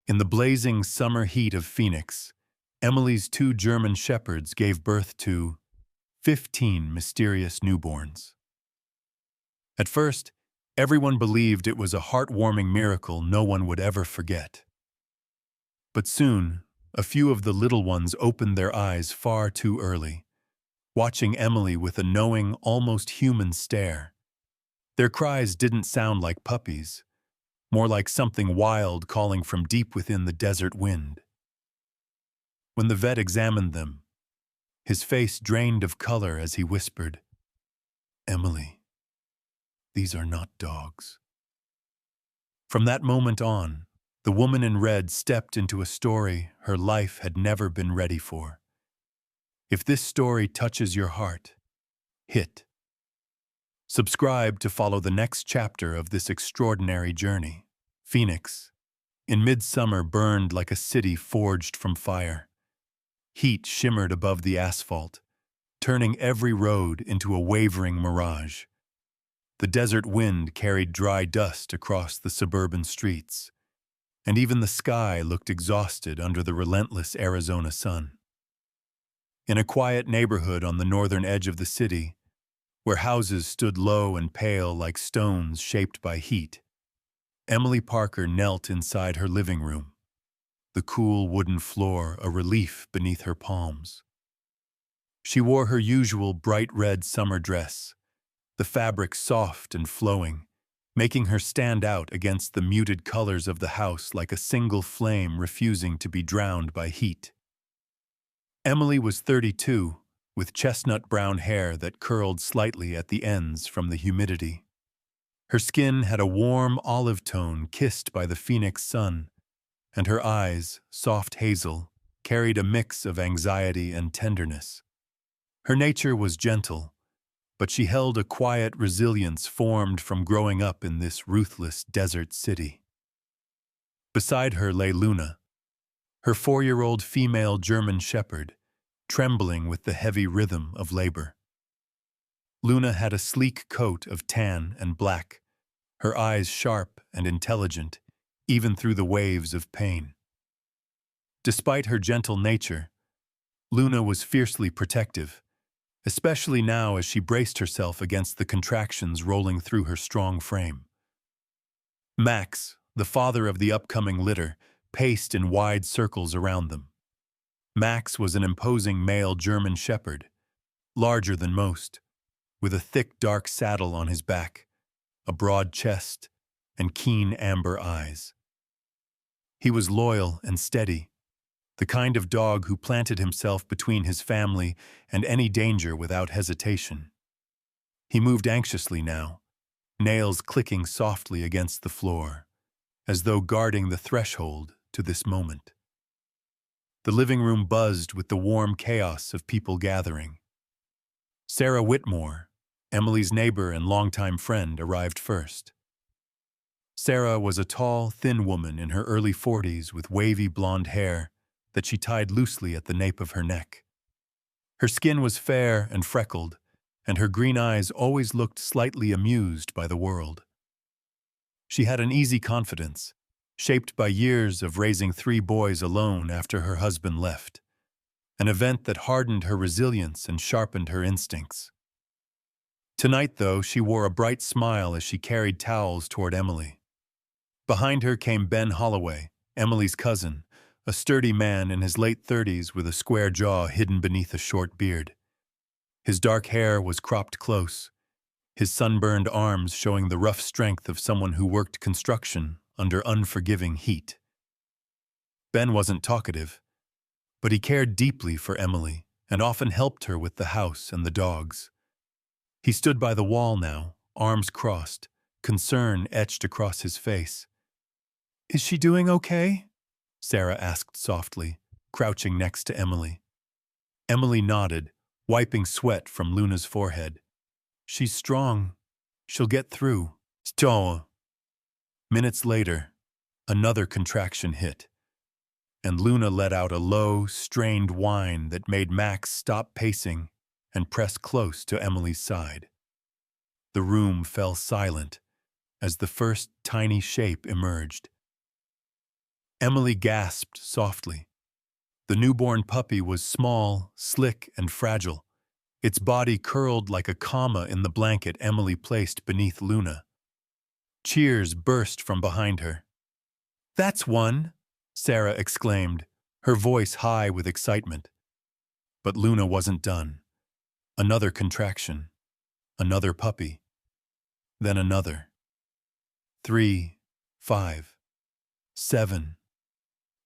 In the blazing summer heat of Phoenix, Emily's two German shepherds gave birth to 15 mysterious newborns. At first, everyone believed it was a heartwarming miracle no one would ever forget. But soon, a few of the little ones opened their eyes far too early, watching Emily with a knowing, almost human stare. Their cries didn't sound like puppies, more like something wild calling from deep within the desert wind. When the vet examined them, his face drained of color as he whispered, "Emily, these are not dogs." From that moment on, the woman in red stepped into a story her life had never been ready for. If this story touches your heart, hit subscribe to follow the next chapter of this extraordinary journey. Phoenix, in midsummer, burned like a city forged from fire. Heat shimmered above the asphalt, turning every road into a wavering mirage. The desert wind carried dry dust across the suburban streets, and even the sky looked exhausted under the relentless Arizona sun. In a quiet neighborhood on the northern edge of the city, where houses stood low and pale like stones shaped by heat, Emily Parker knelt inside her living room, the cool wooden floor a relief beneath her palms. She wore her usual bright red summer dress, the fabric soft and flowing, making her stand out against the muted colors of the house like a single flame refusing to be drowned by heat. Emily was 32, with chestnut brown hair that curled slightly at the ends from the humidity. Her skin had a warm olive tone kissed by the Phoenix sun, and her eyes, soft hazel, carried a mix of anxiety and tenderness. Her nature was gentle, but she held a quiet resilience formed from growing up in this ruthless desert city. Beside her lay Luna, her 4-year-old female German shepherd, trembling with the heavy rhythm of labor. Luna had a sleek coat of tan and black, her eyes sharp and intelligent, even through the waves of pain. Despite her gentle nature, Luna was fiercely protective, especially now as she braced herself against the contractions rolling through her strong frame. Max, the father of the upcoming litter, paced in wide circles around them. Max was an imposing male German shepherd, larger than most, with a thick dark saddle on his back, a broad chest, and keen amber eyes. He was loyal and steady, the kind of dog who planted himself between his family and any danger without hesitation. He moved anxiously now, nails clicking softly against the floor, as though guarding the threshold to this moment. The living room buzzed with the warm chaos of people gathering. Sarah Whitmore, Emily's neighbor and longtime friend, arrived first. Sarah was a tall, thin woman in her early 40s with wavy blonde hair that she tied loosely at the nape of her neck. Her skin was fair and freckled, and her green eyes always looked slightly amused by the world. She had an easy confidence, shaped by years of raising 3 boys alone after her husband left, an event that hardened her resilience and sharpened her instincts. Tonight, though, she wore a bright smile as she carried towels toward Emily. Behind her came Ben Holloway, Emily's cousin, a sturdy man in his late 30s with a square jaw hidden beneath a short beard. His dark hair was cropped close, his sunburned arms showing the rough strength of someone who worked construction under unforgiving heat. Ben wasn't talkative, but he cared deeply for Emily and often helped her with the house and the dogs. He stood by the wall now, arms crossed, concern etched across his face. "Is she doing okay?" Sarah asked softly, crouching next to Emily. Emily nodded, wiping sweat from Luna's forehead. "She's strong. She'll get through." "Sto." Minutes later, another contraction hit, and Luna let out a low, strained whine that made Max stop pacing and press close to Emily's side. The room fell silent as the first tiny shape emerged. Emily gasped softly. The newborn puppy was small, slick, and fragile, its body curled like a comma in the blanket Emily placed beneath Luna. Cheers burst from behind her. "That's one!" Sarah exclaimed, her voice high with excitement. But Luna wasn't done. Another contraction. Another puppy. Then another. 3, 5, 7.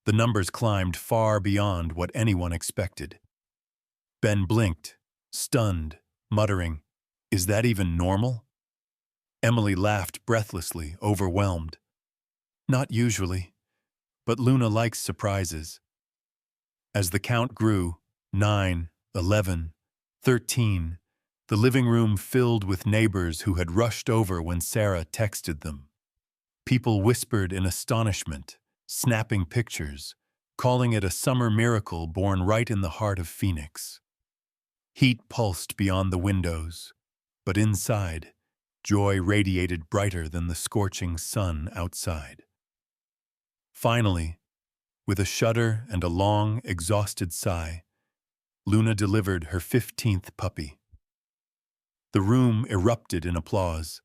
The numbers climbed far beyond what anyone expected. Ben blinked, stunned, muttering, "Is that even normal?" Emily laughed breathlessly, overwhelmed. "Not usually, but Luna likes surprises." As the count grew, 9, 11, 13, the living room filled with neighbors who had rushed over when Sarah texted them. People whispered in astonishment, snapping pictures, calling it a summer miracle born right in the heart of Phoenix. Heat pulsed beyond the windows, but inside, joy radiated brighter than the scorching sun outside. Finally, with a shudder and a long, exhausted sigh, Luna delivered her 15th puppy. The room erupted in applause.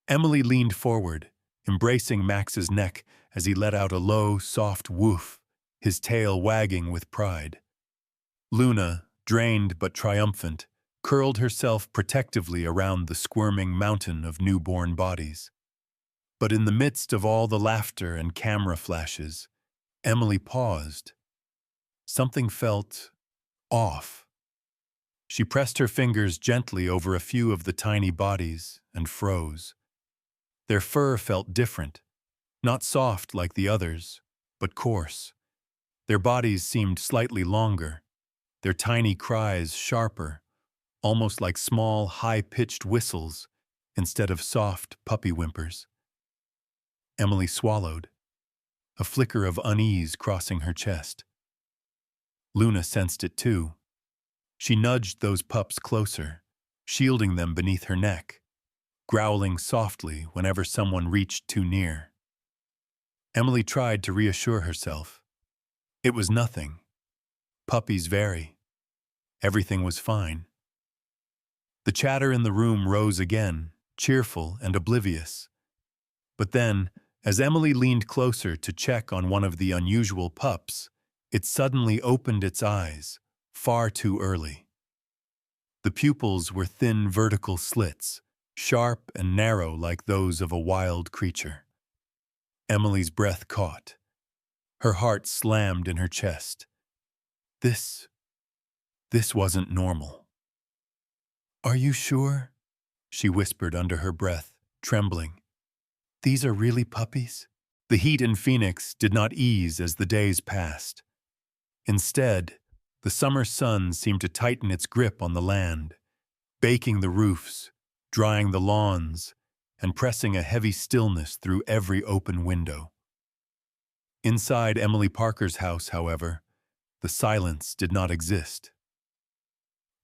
Emily leaned forward, embracing Max's neck as he let out a low, soft woof, his tail wagging with pride. Luna, drained but triumphant, curled herself protectively around the squirming mountain of newborn bodies. But in the midst of all the laughter and camera flashes, Emily paused. Something felt off. She pressed her fingers gently over a few of the tiny bodies and froze. Their fur felt different, not soft like the others, but coarse. Their bodies seemed slightly longer, their tiny cries sharper, almost like small, high-pitched whistles instead of soft puppy whimpers. Emily swallowed, a flicker of unease crossing her chest. Luna sensed it too. She nudged those pups closer, shielding them beneath her neck, growling softly whenever someone reached too near. Emily tried to reassure herself. It was nothing. Puppies vary. Everything was fine. The chatter in the room rose again, cheerful and oblivious. But then, as Emily leaned closer to check on one of the unusual pups, it suddenly opened its eyes, far too early. The pupils were thin vertical slits, sharp and narrow like those of a wild creature. Emily's breath caught. Her heart slammed in her chest. This wasn't normal. "Are you sure?" she whispered under her breath, trembling. "These are really puppies?" The heat in Phoenix did not ease as the days passed. Instead, the summer sun seemed to tighten its grip on the land, baking the roofs, drying the lawns, and pressing a heavy stillness through every open window. Inside Emily Parker's house, however, the silence did not exist.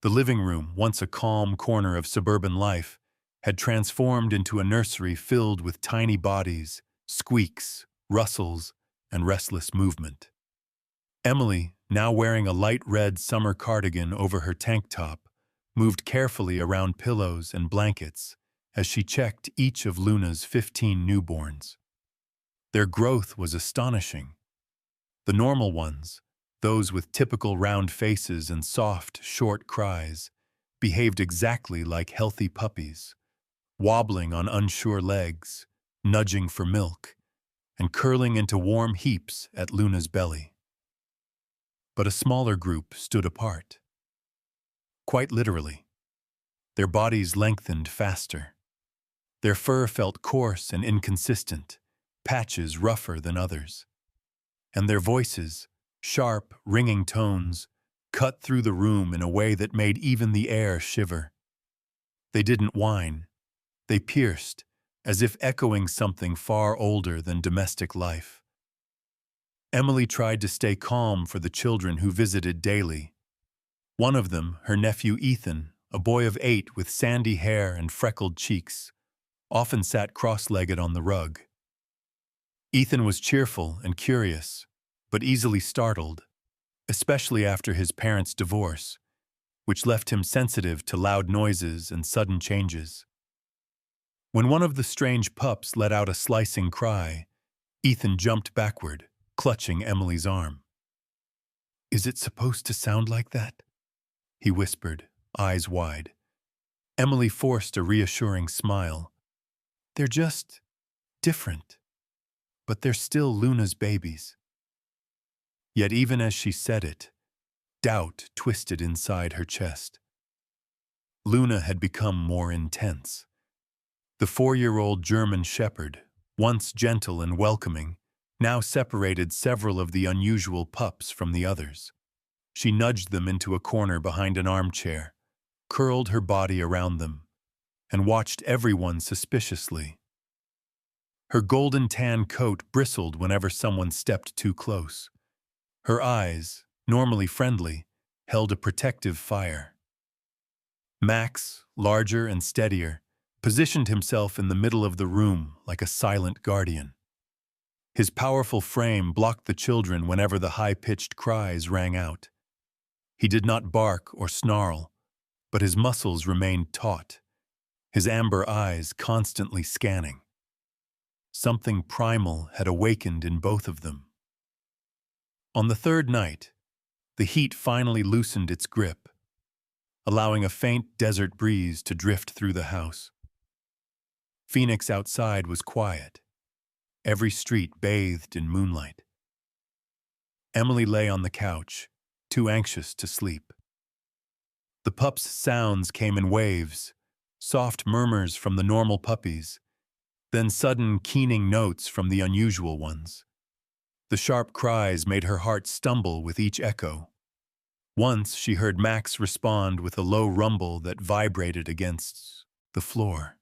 The living room, once a calm corner of suburban life, had transformed into a nursery filled with tiny bodies, squeaks, rustles, and restless movement. Emily, now wearing a light red summer cardigan over her tank top, moved carefully around pillows and blankets as she checked each of Luna's 15 newborns. Their growth was astonishing. The normal ones, those with typical round faces and soft, short cries, behaved exactly like healthy puppies, wobbling on unsure legs, nudging for milk, and curling into warm heaps at Luna's belly. But a smaller group stood apart. Quite literally. Their bodies lengthened faster. Their fur felt coarse and inconsistent, patches rougher than others. And their voices, sharp, ringing tones, cut through the room in a way that made even the air shiver. They didn't whine. They pierced, as if echoing something far older than domestic life. Emily tried to stay calm for the children who visited daily. One of them, her nephew Ethan, a boy of 8 with sandy hair and freckled cheeks, often sat cross-legged on the rug. Ethan was cheerful and curious, but easily startled, especially after his parents' divorce, which left him sensitive to loud noises and sudden changes. When one of the strange pups let out a slicing cry, Ethan jumped backward, clutching Emily's arm. "Is it supposed to sound like that?" he whispered, eyes wide. Emily forced a reassuring smile. "They're just different, but they're still Luna's babies." Yet even as she said it, doubt twisted inside her chest. Luna had become more intense. The 4-year-old German shepherd, once gentle and welcoming, now separated several of the unusual pups from the others. She nudged them into a corner behind an armchair, curled her body around them, and watched everyone suspiciously. Her golden tan coat bristled whenever someone stepped too close. Her eyes, normally friendly, held a protective fire. Max, larger and steadier, positioned himself in the middle of the room like a silent guardian. His powerful frame blocked the children whenever the high-pitched cries rang out. He did not bark or snarl, but his muscles remained taut, his amber eyes constantly scanning. Something primal had awakened in both of them. On the third night, the heat finally loosened its grip, allowing a faint desert breeze to drift through the house. Phoenix outside was quiet, every street bathed in moonlight. Emily lay on the couch, too anxious to sleep. The pups' sounds came in waves, soft murmurs from the normal puppies, then sudden keening notes from the unusual ones. The sharp cries made her heart stumble with each echo. Once she heard Max respond with a low rumble that vibrated against the floor.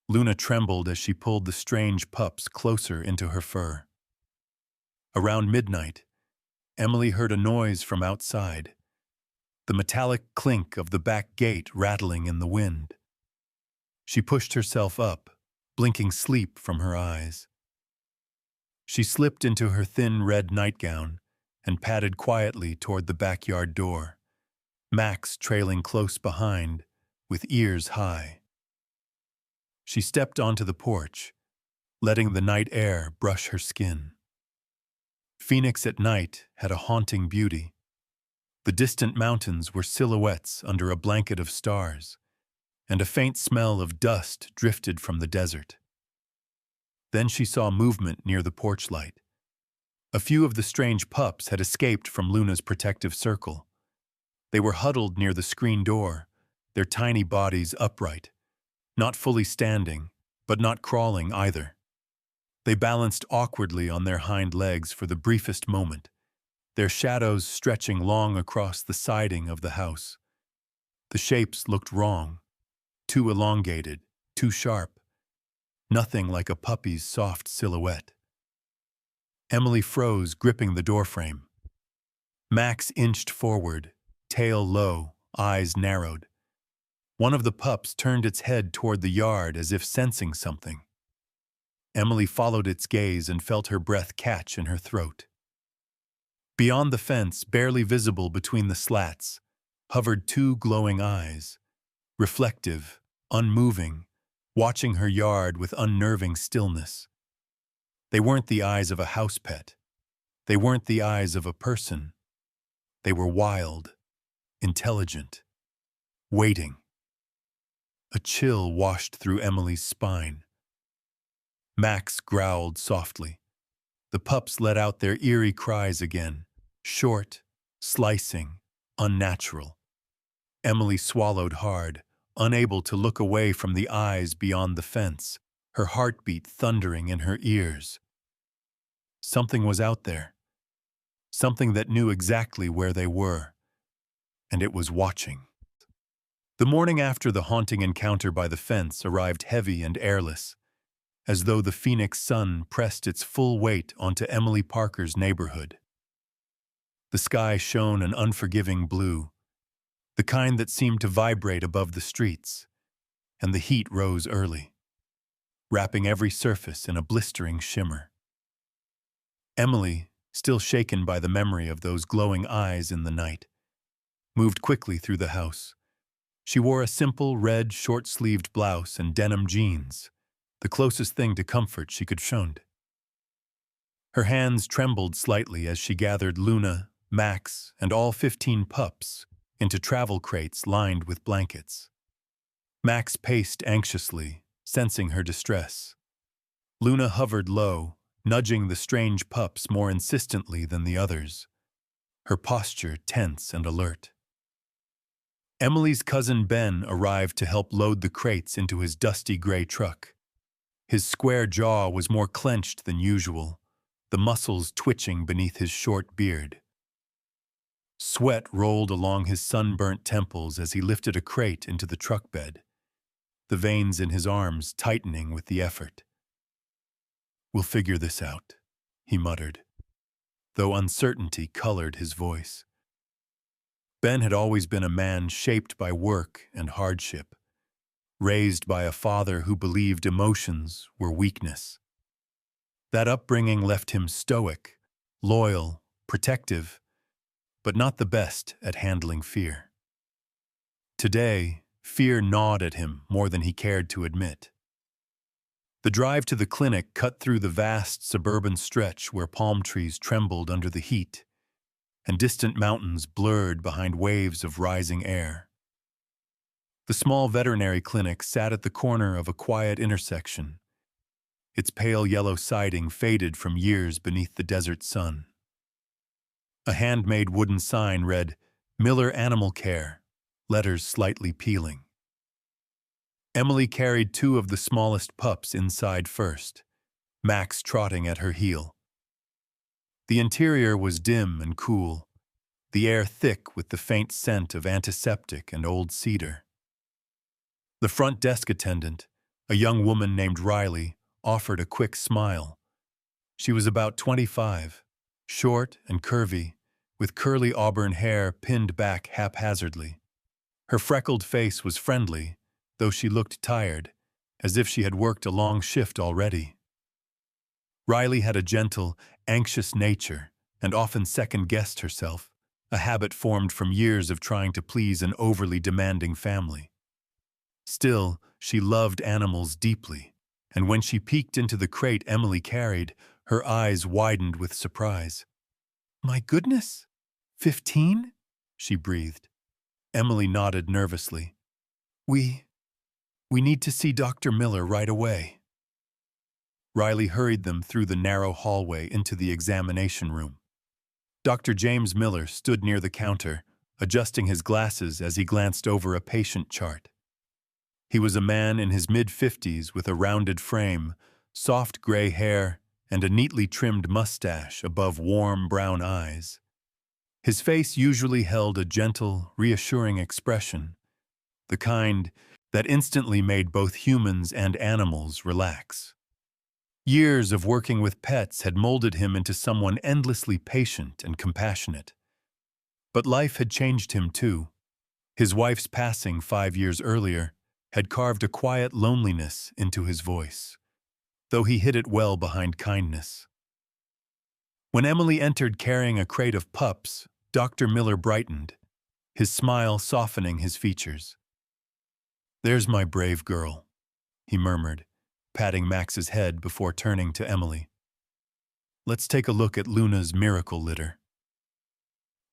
Luna trembled as she pulled the strange pups closer into her fur. Around midnight, Emily heard a noise from outside, the metallic clink of the back gate rattling in the wind. She pushed herself up, blinking sleep from her eyes. She slipped into her thin red nightgown and padded quietly toward the backyard door, Max trailing close behind, with ears high. She stepped onto the porch, letting the night air brush her skin. Phoenix at night had a haunting beauty. The distant mountains were silhouettes under a blanket of stars, and a faint smell of dust drifted from the desert. Then she saw movement near the porch light. A few of the strange pups had escaped from Luna's protective circle. They were huddled near the screen door, their tiny bodies upright, not fully standing, but not crawling either. They balanced awkwardly on their hind legs for the briefest moment, their shadows stretching long across the siding of the house. The shapes looked wrong, too elongated, too sharp, nothing like a puppy's soft silhouette. Emily froze, gripping the doorframe. Max inched forward, tail low, eyes narrowed. One of the pups turned its head toward the yard as if sensing something. Emily followed its gaze and felt her breath catch in her throat. Beyond the fence, barely visible between the slats, hovered two glowing eyes, reflective, unmoving, watching her yard with unnerving stillness. They weren't the eyes of a house pet. They weren't the eyes of a person. They were wild, intelligent, waiting. A chill washed through Emily's spine. Max growled softly. The pups let out their eerie cries again, short, slicing, unnatural. Emily swallowed hard, unable to look away from the eyes beyond the fence, her heartbeat thundering in her ears. Something was out there, something that knew exactly where they were, and it was watching. The morning after the haunting encounter by the fence arrived heavy and airless, as though the Phoenix sun pressed its full weight onto Emily Parker's neighborhood. The sky shone an unforgiving blue, the kind that seemed to vibrate above the streets, and the heat rose early. wrapping every surface in a blistering shimmer. Emily, still shaken by the memory of those glowing eyes in the night, moved quickly through the house. She wore a simple red short-sleeved blouse and denim jeans, the closest thing to comfort she could find. Her hands trembled slightly as she gathered Luna, Max, and all 15 pups into travel crates lined with blankets. Max paced anxiously, sensing her distress. Luna hovered low, nudging the strange pups more insistently than the others, her posture tense and alert. Emily's cousin Ben arrived to help load the crates into his dusty gray truck. His square jaw was more clenched than usual, the muscles twitching beneath his short beard. Sweat rolled along his sunburnt temples as he lifted a crate into the truck bed, the veins in his arms tightening with the effort. "We'll figure this out," he muttered, though uncertainty colored his voice. Ben had always been a man shaped by work and hardship, raised by a father who believed emotions were weakness. That upbringing left him stoic, loyal, protective, but not the best at handling fear. Today, fear gnawed at him more than he cared to admit. The drive to the clinic cut through the vast suburban stretch where palm trees trembled under the heat and distant mountains blurred behind waves of rising air. The small veterinary clinic sat at the corner of a quiet intersection, its pale yellow siding faded from years beneath the desert sun. A handmade wooden sign read, "Miller Animal Care," letters slightly peeling. Emily carried 2 of the smallest pups inside first, Max trotting at her heel. The interior was dim and cool, the air thick with the faint scent of antiseptic and old cedar. The front desk attendant, a young woman named Riley, offered a quick smile. She was about 25, short and curvy, with curly auburn hair pinned back haphazardly. Her freckled face was friendly, though she looked tired, as if she had worked a long shift already. Riley had a gentle, anxious nature and often second-guessed herself, a habit formed from years of trying to please an overly demanding family. Still, she loved animals deeply, and when she peeked into the crate Emily carried, her eyes widened with surprise. "My goodness, 15?" she breathed. Emily nodded nervously. We need to see Dr. Miller right away." Riley hurried them through the narrow hallway into the examination room. Dr. James Miller stood near the counter, adjusting his glasses as he glanced over a patient chart. He was a man in his mid-50s with a rounded frame, soft gray hair, and a neatly trimmed mustache above warm brown eyes. His face usually held a gentle, reassuring expression, the kind that instantly made both humans and animals relax. Years of working with pets had molded him into someone endlessly patient and compassionate. But life had changed him too. His wife's passing 5 years earlier had carved a quiet loneliness into his voice, though he hid it well behind kindness. When Emily entered carrying a crate of pups, Dr. Miller brightened, his smile softening his features. "There's my brave girl," he murmured, patting Max's head before turning to Emily. "Let's take a look at Luna's miracle litter."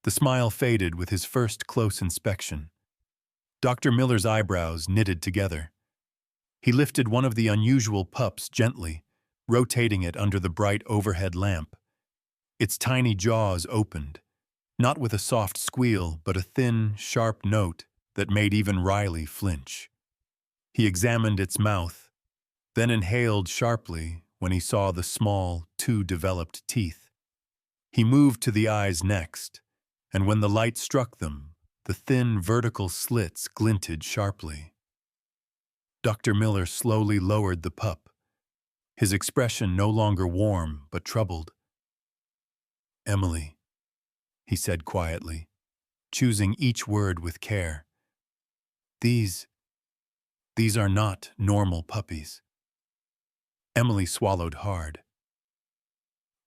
The smile faded with his first close inspection. Dr. Miller's eyebrows knitted together. He lifted one of the unusual pups gently, rotating it under the bright overhead lamp. Its tiny jaws opened, not with a soft squeal, but a thin, sharp note that made even Riley flinch. He examined its mouth, then inhaled sharply when he saw the small, too-developed teeth. He moved to the eyes next, and when the light struck them, the thin, vertical slits glinted sharply. Dr. Miller slowly lowered the pup, his expression no longer warm but troubled. "Emily," he said quietly, choosing each word with care. These are not normal puppies. Emily swallowed hard.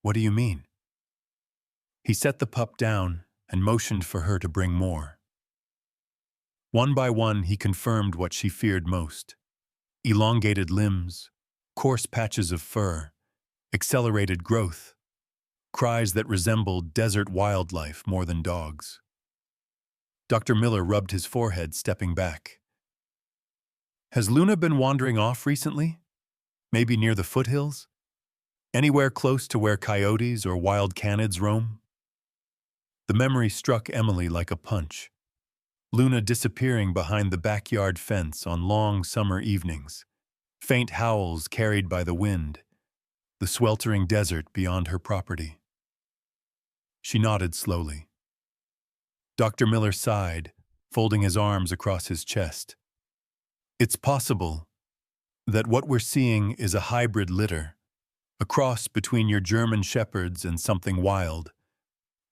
What do you mean? He set the pup down and motioned for her to bring more. One by one, he confirmed what she feared most: elongated limbs, coarse patches of fur, accelerated growth, cries that resembled desert wildlife more than dogs. Dr. Miller rubbed his forehead, stepping back. Has Luna been wandering off recently? Maybe near the foothills? Anywhere close to where coyotes or wild canids roam? The memory struck Emily like a punch. Luna disappearing behind the backyard fence on long summer evenings, faint howls carried by the wind, the sweltering desert beyond her property. She nodded slowly. Dr. Miller sighed, folding his arms across his chest. It's possible that what we're seeing is a hybrid litter, a cross between your German shepherds and something wild.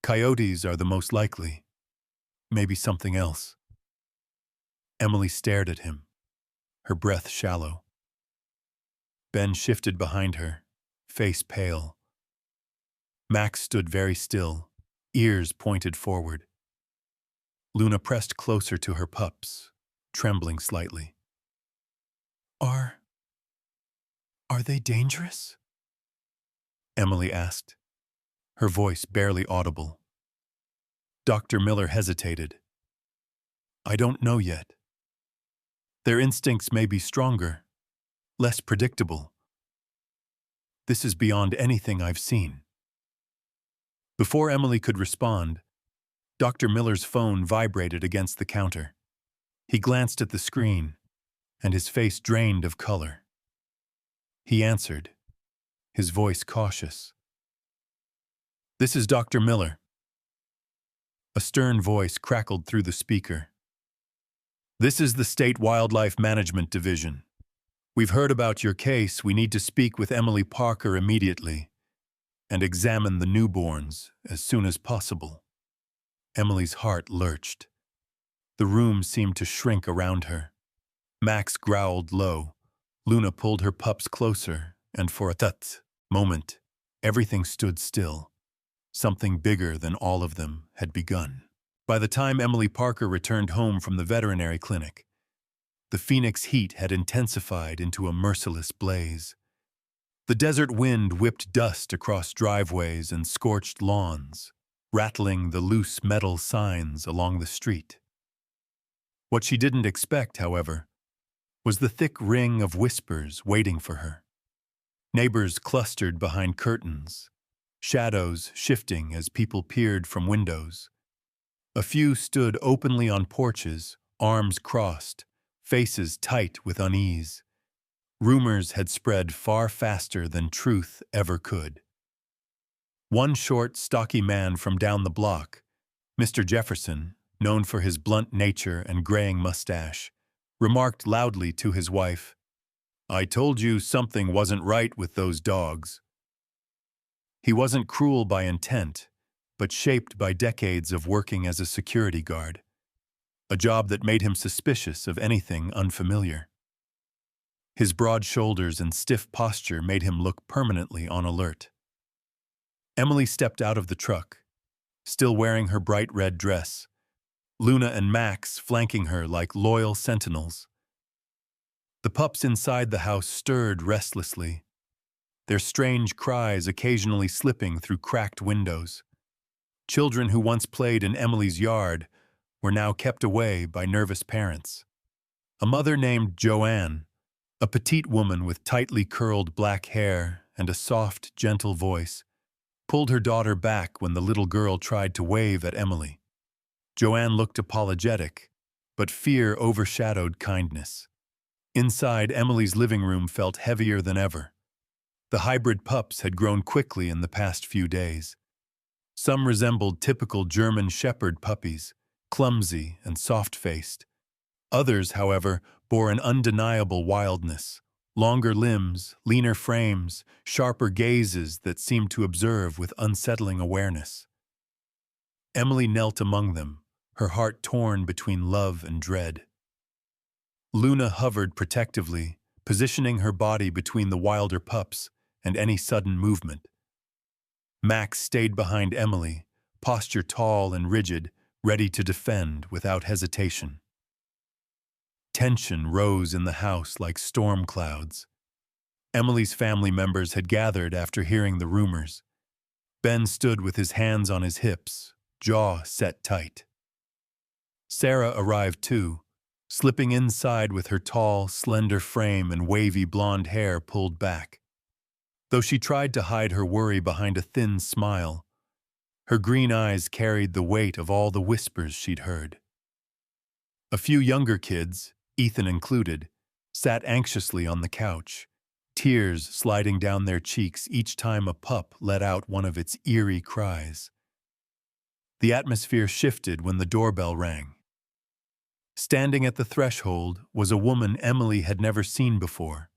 Coyotes are the most likely. Maybe something else. Emily stared at him, her breath shallow. Ben shifted behind her, face pale. Max stood very still, ears pointed forward. Luna pressed closer to her pups, trembling slightly. Are they dangerous? Emily asked, her voice barely audible. Dr. Miller hesitated. I don't know yet. Their instincts may be stronger, less predictable. This is beyond anything I've seen. Before Emily could respond, Dr. Miller's phone vibrated against the counter. He glanced at the screen, and his face drained of color. He answered, his voice cautious. This is Dr. Miller. A stern voice crackled through the speaker. This is the State Wildlife Management Division. We've heard about your case. We need to speak with Emily Parker immediately and examine the newborns as soon as possible. Emily's heart lurched. The room seemed to shrink around her. Max growled low. Luna pulled her pups closer, and for a moment, everything stood still. Something bigger than all of them had begun. By the time Emily Parker returned home from the veterinary clinic, the Phoenix heat had intensified into a merciless blaze. The desert wind whipped dust across driveways and scorched lawns, rattling the loose metal signs along the street. What she didn't expect, however, was the thick ring of whispers waiting for her. Neighbors clustered behind curtains, shadows shifting as people peered from windows. A few stood openly on porches, arms crossed, faces tight with unease. Rumors had spread far faster than truth ever could. One short, stocky man from down the block, Mr. Jefferson, known for his blunt nature and graying mustache, remarked loudly to his wife, "I told you something wasn't right with those dogs." He wasn't cruel by intent, but shaped by decades of working as a security guard, a job that made him suspicious of anything unfamiliar. His broad shoulders and stiff posture made him look permanently on alert. Emily stepped out of the truck, still wearing her bright red dress, Luna and Max flanking her like loyal sentinels. The pups inside the house stirred restlessly, their strange cries occasionally slipping through cracked windows. Children who once played in Emily's yard were now kept away by nervous parents. A mother named Joanne, a petite woman with tightly curled black hair and a soft, gentle voice, pulled her daughter back when the little girl tried to wave at Emily. Joanne looked apologetic, but fear overshadowed kindness. Inside, Emily's living room felt heavier than ever. The hybrid pups had grown quickly in the past few days. Some resembled typical German shepherd puppies, clumsy and soft-faced. Others, however, bore an undeniable wildness, longer limbs, leaner frames, sharper gazes that seemed to observe with unsettling awareness. Emily knelt among them, her heart torn between love and dread. Luna hovered protectively, positioning her body between the wilder pups and any sudden movement. Max stayed behind Emily, posture tall and rigid, ready to defend without hesitation. Tension rose in the house like storm clouds. Emily's family members had gathered after hearing the rumors. Ben stood with his hands on his hips, jaw set tight. Sarah arrived too, slipping inside with her tall, slender frame and wavy blonde hair pulled back. Though she tried to hide her worry behind a thin smile, her green eyes carried the weight of all the whispers she'd heard. A few younger kids, Ethan included, sat anxiously on the couch, tears sliding down their cheeks each time a pup let out one of its eerie cries. The atmosphere shifted when the doorbell rang. Standing at the threshold was a woman Emily had never seen before.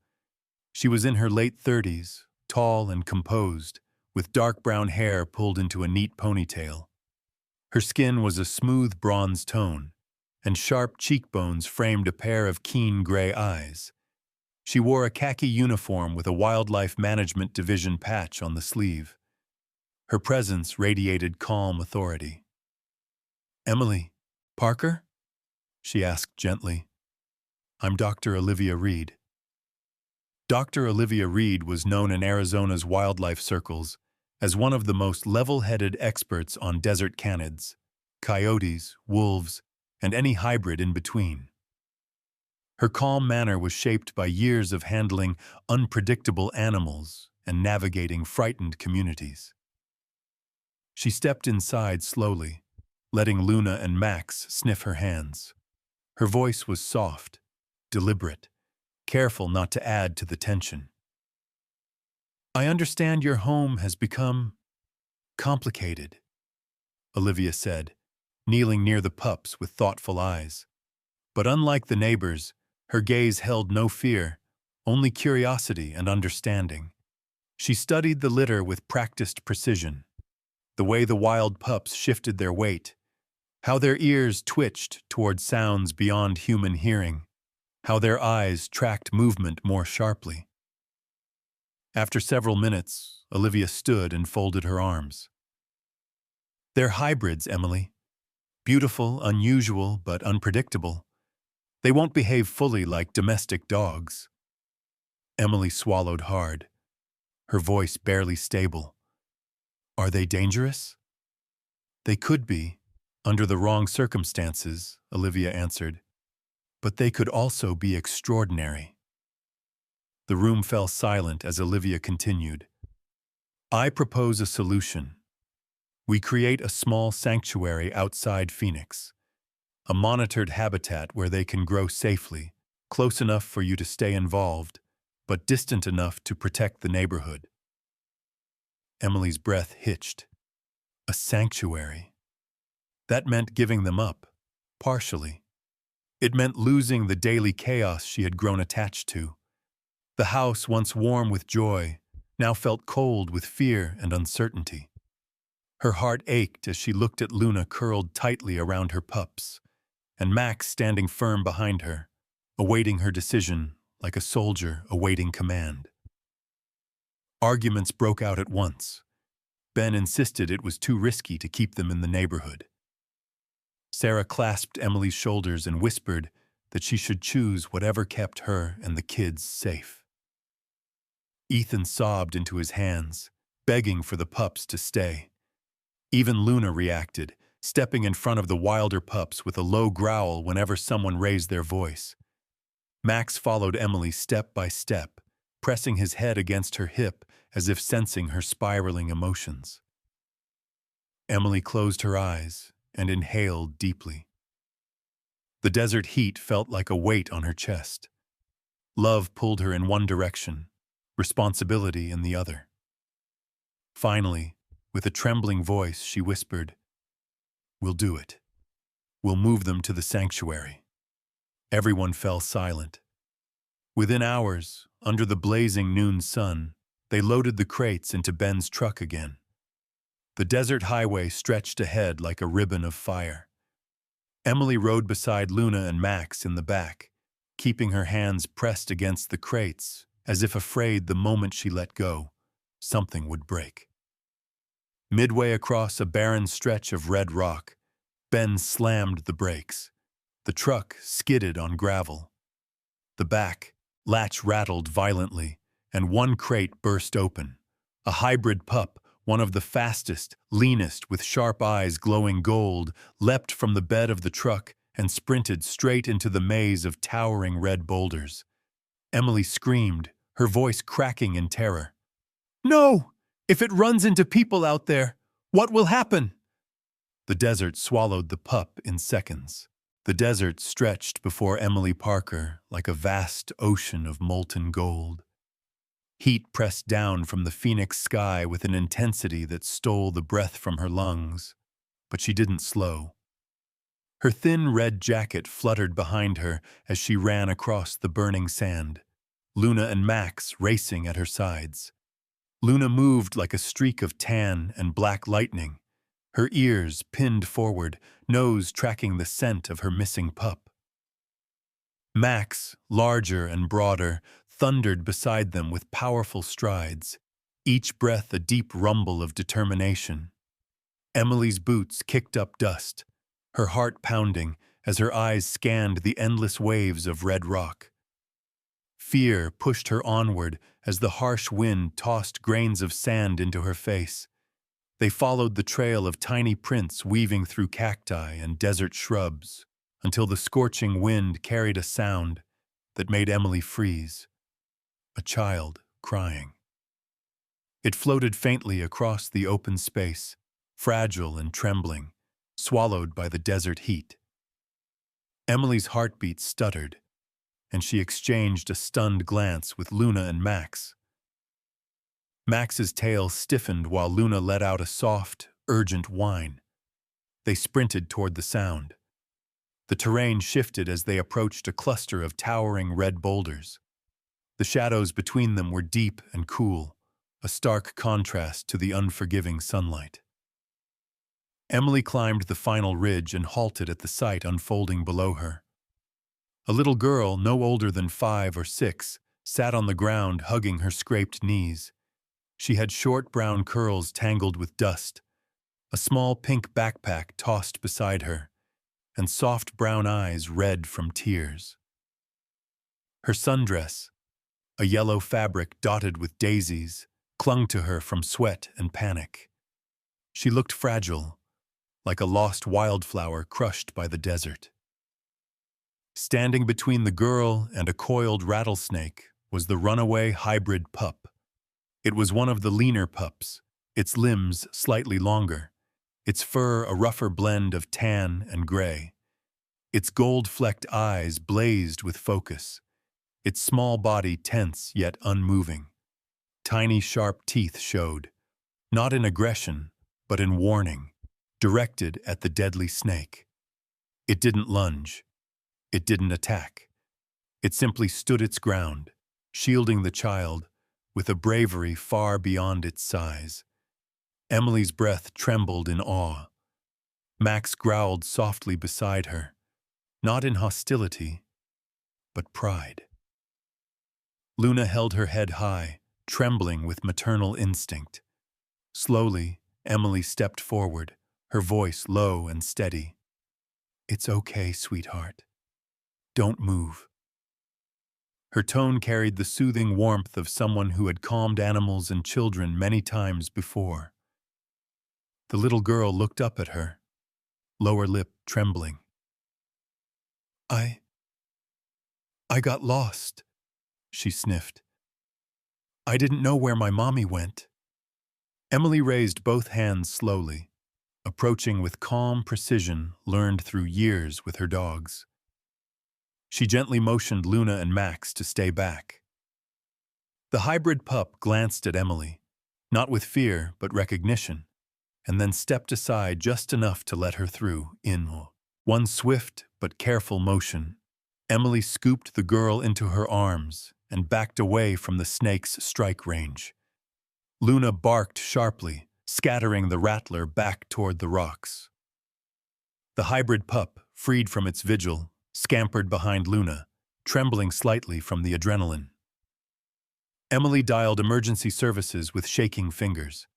She was in her late 30s, tall and composed, with dark brown hair pulled into a neat ponytail. Her skin was a smooth bronze tone, and sharp cheekbones framed a pair of keen gray eyes. She wore a khaki uniform with a Wildlife Management Division patch on the sleeve. Her presence radiated calm authority. "Emily, Parker?" she asked gently. "I'm Dr. Olivia Reed." Dr. Olivia Reed was known in Arizona's wildlife circles as one of the most level-headed experts on desert canids, coyotes, wolves, and any hybrid in between. Her calm manner was shaped by years of handling unpredictable animals and navigating frightened communities. She stepped inside slowly, letting Luna and Max sniff her hands. Her voice was soft, deliberate, careful not to add to the tension. "I understand your home has become complicated," Olivia said, kneeling near the pups with thoughtful eyes. But unlike the neighbors, her gaze held no fear, only curiosity and understanding. She studied the litter with practiced precision, the way the wild pups shifted their weight, how their ears twitched toward sounds beyond human hearing, how their eyes tracked movement more sharply. After several minutes, Olivia stood and folded her arms. "They're hybrids, Emily. Beautiful, unusual, but unpredictable. They won't behave fully like domestic dogs." Emily swallowed hard, her voice barely stable. "Are they dangerous?" "They could be, under the wrong circumstances," Olivia answered. "But they could also be extraordinary." The room fell silent as Olivia continued. "I propose a solution. We create a small sanctuary outside Phoenix, a monitored habitat where they can grow safely, close enough for you to stay involved, but distant enough to protect the neighborhood." Emily's breath hitched. A sanctuary. That meant giving them up, partially. It meant losing the daily chaos she had grown attached to. The house, once warm with joy, now felt cold with fear and uncertainty. Her heart ached as she looked at Luna curled tightly around her pups, and Max standing firm behind her, awaiting her decision like a soldier awaiting command. Arguments broke out at once. Ben insisted it was too risky to keep them in the neighborhood. Sarah clasped Emily's shoulders and whispered that she should choose whatever kept her and the kids safe. Ethan sobbed into his hands, begging for the pups to stay. Even Luna reacted, stepping in front of the wilder pups with a low growl whenever someone raised their voice. Max followed Emily step by step, pressing his head against her hip as if sensing her spiraling emotions. Emily closed her eyes and inhaled deeply. The desert heat felt like a weight on her chest. Love pulled her in one direction, responsibility in the other. Finally, with a trembling voice, she whispered, "We'll do it. We'll move them to the sanctuary." Everyone fell silent. Within hours, under the blazing noon sun, they loaded the crates into Ben's truck again. The desert highway stretched ahead like a ribbon of fire. Emily rode beside Luna and Max in the back, keeping her hands pressed against the crates, as if afraid the moment she let go, something would break. Midway across a barren stretch of red rock, Ben slammed the brakes. The truck skidded on gravel. The back latch rattled violently, and one crate burst open. A hybrid pup, one of the fastest, leanest, with sharp eyes glowing gold, leapt from the bed of the truck and sprinted straight into the maze of towering red boulders. Emily screamed, her voice cracking in terror. "No! If it runs into people out there, what will happen?" The desert swallowed the pup in seconds. The desert stretched before Emily Parker like a vast ocean of molten gold. Heat pressed down from the phoenix sky with an intensity that stole the breath from her lungs, but she didn't slow. Her thin red jacket fluttered behind her as she ran across the burning sand, Luna and Max racing at her sides. Luna moved like a streak of tan and black lightning, her ears pinned forward, nose tracking the scent of her missing pup. Max, larger and broader, thundered beside them with powerful strides, each breath a deep rumble of determination. Emily's boots kicked up dust, her heart pounding as her eyes scanned the endless waves of red rock. Fear pushed her onward as the harsh wind tossed grains of sand into her face. They followed the trail of tiny prints weaving through cacti and desert shrubs until the scorching wind carried a sound that made Emily freeze. A child crying. It floated faintly across the open space, fragile and trembling, swallowed by the desert heat. Emily's heartbeat stuttered, and she exchanged a stunned glance with Luna and Max. Max's tail stiffened while Luna let out a soft, urgent whine. They sprinted toward the sound. The terrain shifted as they approached a cluster of towering red boulders. The shadows between them were deep and cool, a stark contrast to the unforgiving sunlight. Emily climbed the final ridge and halted at the sight unfolding below her. A little girl, no older than 5 or 6, sat on the ground hugging her scraped knees. She had short brown curls tangled with dust, a small pink backpack tossed beside her, and soft brown eyes red from tears. Her sundress, a yellow fabric dotted with daisies, clung to her from sweat and panic. She looked fragile, like a lost wildflower crushed by the desert. Standing between the girl and a coiled rattlesnake was the runaway hybrid pup. It was one of the leaner pups, its limbs slightly longer, its fur a rougher blend of tan and gray. Its gold-flecked eyes blazed with focus, its small body tense yet unmoving. Tiny sharp teeth showed, not in aggression, but in warning, directed at the deadly snake. It didn't lunge. It didn't attack. It simply stood its ground, shielding the child with a bravery far beyond its size. Emily's breath trembled in awe. Max growled softly beside her, not in hostility, but pride. Luna held her head high, trembling with maternal instinct. Slowly, Emily stepped forward, her voice low and steady. "It's okay, sweetheart. Don't move." Her tone carried the soothing warmth of someone who had calmed animals and children many times before. The little girl looked up at her, lower lip trembling. I got lost," she sniffed. "I didn't know where my mommy went." Emily raised both hands slowly, approaching with calm precision learned through years with her dogs. She gently motioned Luna and Max to stay back. The hybrid pup glanced at Emily, not with fear but recognition, and then stepped aside just enough to let her through. In one swift but careful motion, Emily scooped the girl into her arms and backed away from the snake's strike range. Luna barked sharply, scattering the rattler back toward the rocks. The hybrid pup, freed from its vigil, scampered behind Luna, trembling slightly from the adrenaline. Emily dialed emergency services with shaking fingers.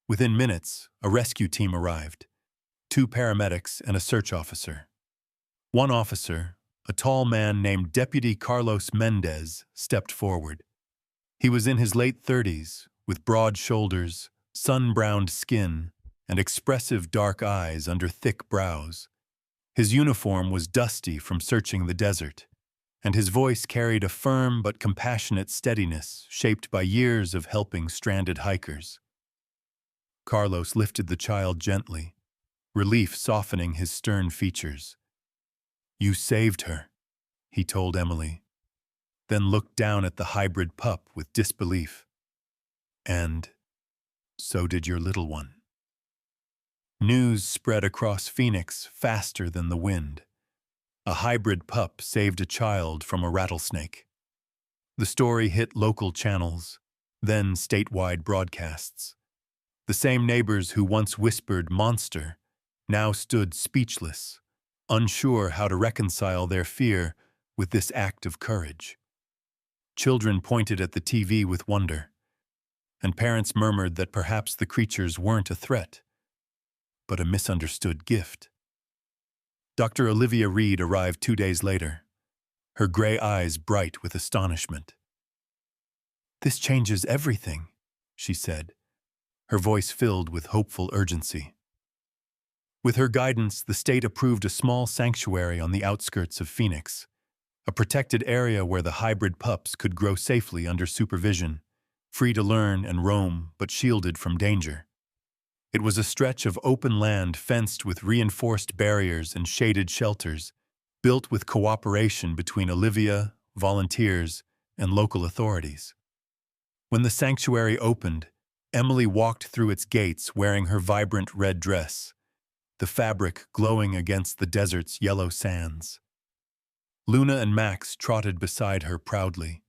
Within minutes, a rescue team arrived, 2 paramedics and a search officer. One officer, a tall man named Deputy Carlos Mendez, stepped forward. He was in his late 30s, with broad shoulders, sun-browned skin, and expressive dark eyes under thick brows. His uniform was dusty from searching the desert, and his voice carried a firm but compassionate steadiness shaped by years of helping stranded hikers. Carlos lifted the child gently, relief softening his stern features. "You saved her," he told Emily, then looked down at the hybrid pup with disbelief. "And so did your little one." News spread across Phoenix faster than the wind. A hybrid pup saved a child from a rattlesnake. The story hit local channels, then statewide broadcasts. The same neighbors who once whispered "monster" now stood speechless, unsure how to reconcile their fear with this act of courage. Children pointed at the TV with wonder, and parents murmured that perhaps the creatures weren't a threat, but a misunderstood gift. Dr. Olivia Reed arrived 2 days later, her gray eyes bright with astonishment. "This changes everything," she said, her voice filled with hopeful urgency. With her guidance, the state approved a small sanctuary on the outskirts of Phoenix, a protected area where the hybrid pups could grow safely under supervision, free to learn and roam but shielded from danger. It was a stretch of open land fenced with reinforced barriers and shaded shelters, built with cooperation between Olivia, volunteers, and local authorities. When the sanctuary opened, Emily walked through its gates wearing her vibrant red dress, the fabric glowing against the desert's yellow sands. Luna and Max trotted beside her proudly.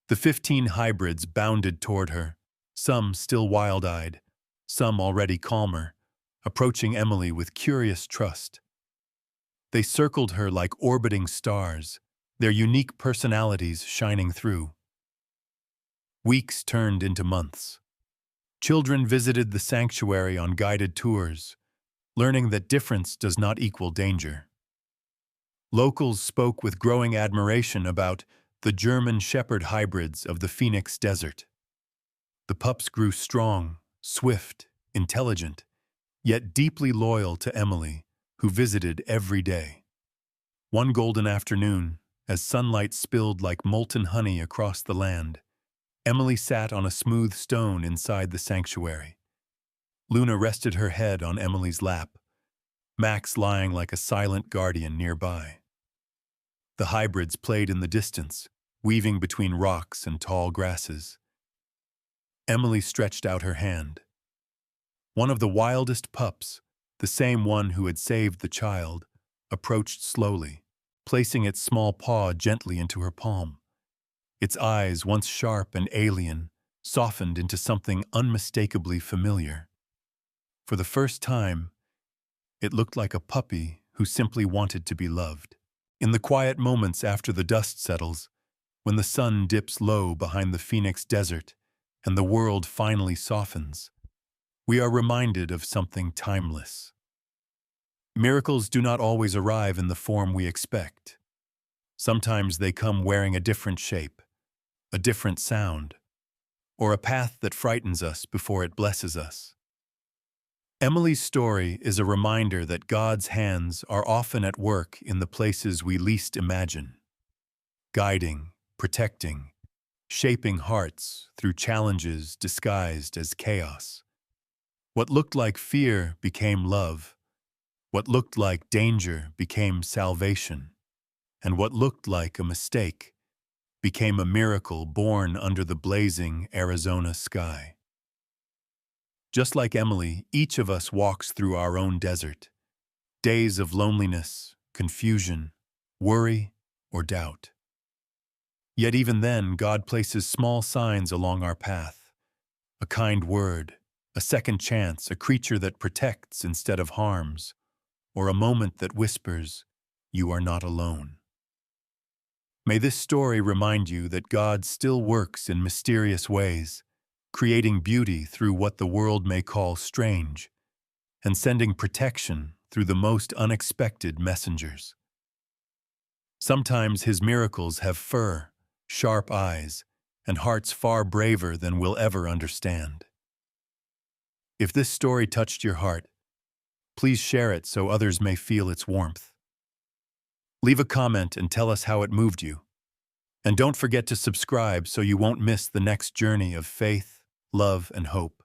The 15 hybrids bounded toward her, some still wild-eyed, some already calmer, approaching Emily with curious trust. They circled her like orbiting stars, their unique personalities shining through. Weeks turned into months. Children visited the sanctuary on guided tours, learning that difference does not equal danger. Locals spoke with growing admiration about the German Shepherd hybrids of the Phoenix Desert. The pups grew strong, swift, intelligent, yet deeply loyal to Emily, who visited every day. One golden afternoon, as sunlight spilled like molten honey across the land, Emily sat on a smooth stone inside the sanctuary. Luna rested her head on Emily's lap, Max lying like a silent guardian nearby. The hybrids played in the distance, weaving between rocks and tall grasses. Emily stretched out her hand. One of the wildest pups, the same one who had saved the child, approached slowly, placing its small paw gently into her palm. Its eyes, once sharp and alien, softened into something unmistakably familiar. For the first time, it looked like a puppy who simply wanted to be loved. In the quiet moments after the dust settles, when the sun dips low behind the Phoenix Desert and the world finally softens, we are reminded of something timeless. Miracles do not always arrive in the form we expect. Sometimes they come wearing a different shape, a different sound, or a path that frightens us before it blesses us. Emily's story is a reminder that God's hands are often at work in the places we least imagine, guiding, protecting, shaping hearts through challenges disguised as chaos. What looked like fear became love, what looked like danger became salvation, and what looked like a mistake became a miracle born under the blazing Arizona sky. Just like Emily, each of us walks through our own desert, days of loneliness, confusion, worry, or doubt. Yet even then, God places small signs along our path, a kind word, a second chance, a creature that protects instead of harms, or a moment that whispers, "You are not alone." May this story remind you that God still works in mysterious ways, creating beauty through what the world may call strange, and sending protection through the most unexpected messengers. Sometimes his miracles have fur, sharp eyes, and hearts far braver than we'll ever understand. If this story touched your heart, please share it so others may feel its warmth. Leave a comment and tell us how it moved you. And don't forget to subscribe so you won't miss the next journey of faith, love, and hope.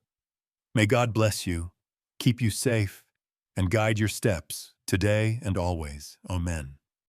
May God bless you, keep you safe, and guide your steps today and always. Amen.